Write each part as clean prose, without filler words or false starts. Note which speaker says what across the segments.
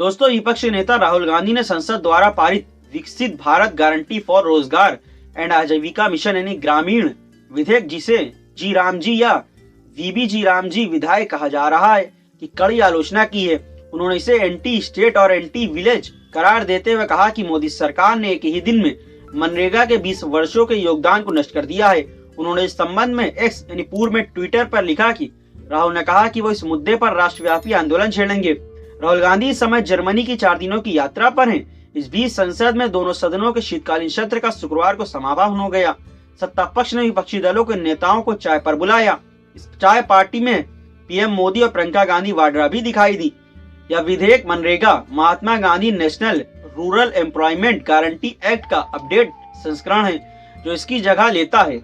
Speaker 1: दोस्तों, विपक्षी नेता राहुल गांधी ने संसद द्वारा पारित विकसित भारत गारंटी फॉर रोजगार एंड आजीविका मिशन यानी ग्रामीण विधेयक, जिसे जी राम जी या वीबी जी राम जी विधायक कहा जा रहा है, की कड़ी आलोचना की है। उन्होंने इसे एंटी स्टेट और एंटी विलेज करार देते हुए कहा कि मोदी सरकार ने एक ही दिन में मनरेगा के 20 वर्षों के योगदान को नष्ट कर दिया है। उन्होंने इस संबंध में एक्स यानी पूर्व में ट्विटर पर लिखा कि राहुल ने कहा कि वो इस मुद्दे पर राष्ट्रव्यापी आंदोलन छेड़ेंगे। राहुल गांधी इस समय जर्मनी की 4 दिनों की यात्रा पर हैं। इस बीच संसद में दोनों सदनों के शीतकालीन सत्र का शुक्रवार को समापन हो गया। सत्ता पक्ष ने विपक्षी दलों के नेताओं को चाय पर बुलाया। इस चाय पार्टी में पीएम मोदी और प्रियंका गांधी वाड्रा भी दिखाई दी। यह विधेयक MNREGA Mahatma Gandhi national rural employment guarantee act का अपडेट संस्करण है, जो इसकी जगह लेता है।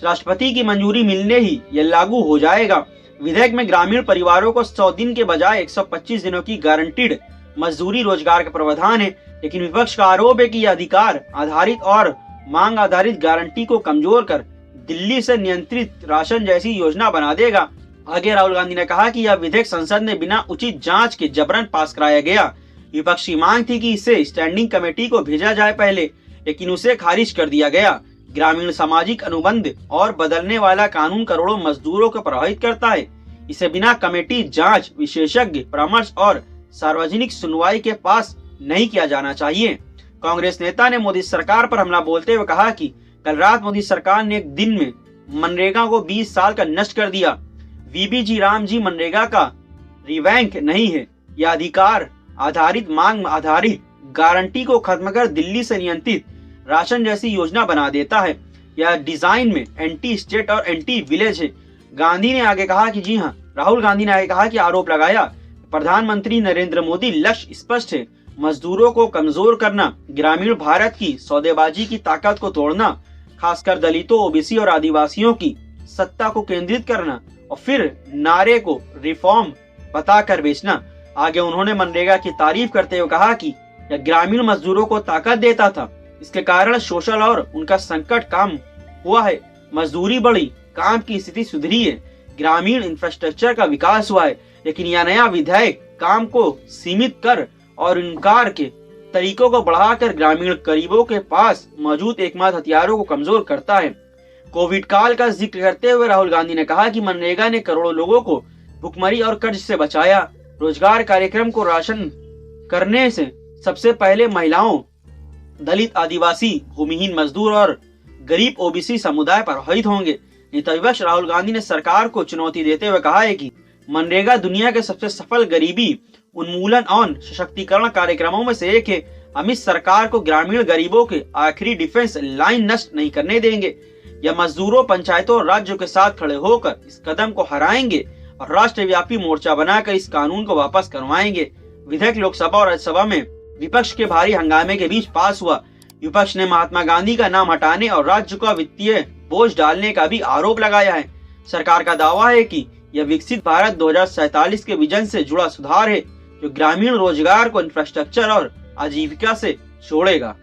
Speaker 1: राष्ट्रपति की मंजूरी मिलने ही यह लागू हो जाएगा। विधेयक में ग्रामीण परिवारों को 100 दिन के बजाय 125 दिनों की गारंटीड मजदूरी रोजगार का प्रावधान है, लेकिन विपक्ष का आरोप है कि यह अधिकार आधारित और मांग आधारित गारंटी को कमजोर कर दिल्ली से नियंत्रित राशन जैसी योजना बना देगा। आगे राहुल गांधी ने कहा कि यह विधेयक संसद में बिना उचित जांच के जबरन पास कराया गया। विपक्ष की मांग थी कि इसे स्टैंडिंग कमेटी को भेजा जाए पहले, लेकिन उसे खारिज कर दिया गया। ग्रामीण सामाजिक अनुबंध और बदलने वाला कानून करोड़ों मजदूरों को प्रभावित करता है। इसे बिना कमेटी जांच, विशेषज्ञ परामर्श और सार्वजनिक सुनवाई के पास नहीं किया जाना चाहिए। कांग्रेस नेता ने मोदी सरकार पर हमला बोलते हुए कहा कि कल रात मोदी सरकार ने एक दिन में मनरेगा को 20 साल का नष्ट कर दिया। वीबी जी राम जी मनरेगा का रिवैंक नहीं है, यह अधिकार आधारित मांग आधारित गारंटी को खत्म कर दिल्ली से नियंत्रित राशन जैसी योजना बना देता है। यह डिजाइन में एंटी स्टेट और एंटी विलेज है। गांधी ने आगे कहा कि जी हाँ, राहुल गांधी ने आगे कहा कि आरोप लगाया प्रधानमंत्री नरेंद्र मोदी लक्ष्य स्पष्ट है, मजदूरों को कमजोर करना, ग्रामीण भारत की सौदेबाजी की ताकत को तोड़ना, खासकर दलितों, ओबीसी और आदिवासियों की सत्ता को केंद्रित करना और फिर नारे को रिफॉर्म बताकर बेचना। आगे उन्होंने मनरेगा की तारीफ करते हुए कहा कि यह ग्रामीण मजदूरों को ताकत देता था, इसके कारण सोशल और उनका संकट कम हुआ है, मजदूरी बढ़ी, काम की स्थिति सुधरी है, ग्रामीण इंफ्रास्ट्रक्चर का विकास हुआ है। लेकिन यह नया विधेयक काम को सीमित कर और इनकार के तरीकों को बढ़ाकर ग्रामीण गरीबों के पास मौजूद एकमात्र हथियारों को कमजोर करता है। कोविड काल का जिक्र करते हुए राहुल गांधी ने कहा कि मनरेगा ने करोड़ों लोगों को भुखमरी और कर्ज से बचाया। रोजगार कार्यक्रम को राशन करने से सबसे पहले महिलाओं, दलित, आदिवासी, भूमिहीन मजदूर और गरीब ओबीसी समुदाय प्रभावित होंगे। नेता विपक्ष राहुल गांधी ने सरकार को चुनौती देते हुए कहा है कि मनरेगा दुनिया के सबसे सफल गरीबी उन्मूलन और सशक्तिकरण कार्यक्रमों में से एक है। हम इस सरकार को ग्रामीण गरीबों के आखिरी डिफेंस लाइन नष्ट नहीं करने देंगे। यह मजदूरों, पंचायतों और राज्यों के साथ खड़े होकर इस कदम को हराएंगे और राष्ट्रव्यापी मोर्चा बनाकर इस कानून को वापस करवाएंगे। विधेयक लोकसभा और राज्यसभा में विपक्ष के भारी हंगामे के बीच पास हुआ। विपक्ष ने महात्मा गांधी का नाम हटाने और राज्य को वित्तीय बोझ डालने का भी आरोप लगाया है। सरकार का दावा है कि यह विकसित भारत 2047 के विजन से जुड़ा सुधार है, जो ग्रामीण रोजगार को इंफ्रास्ट्रक्चर और आजीविका से जोड़ेगा।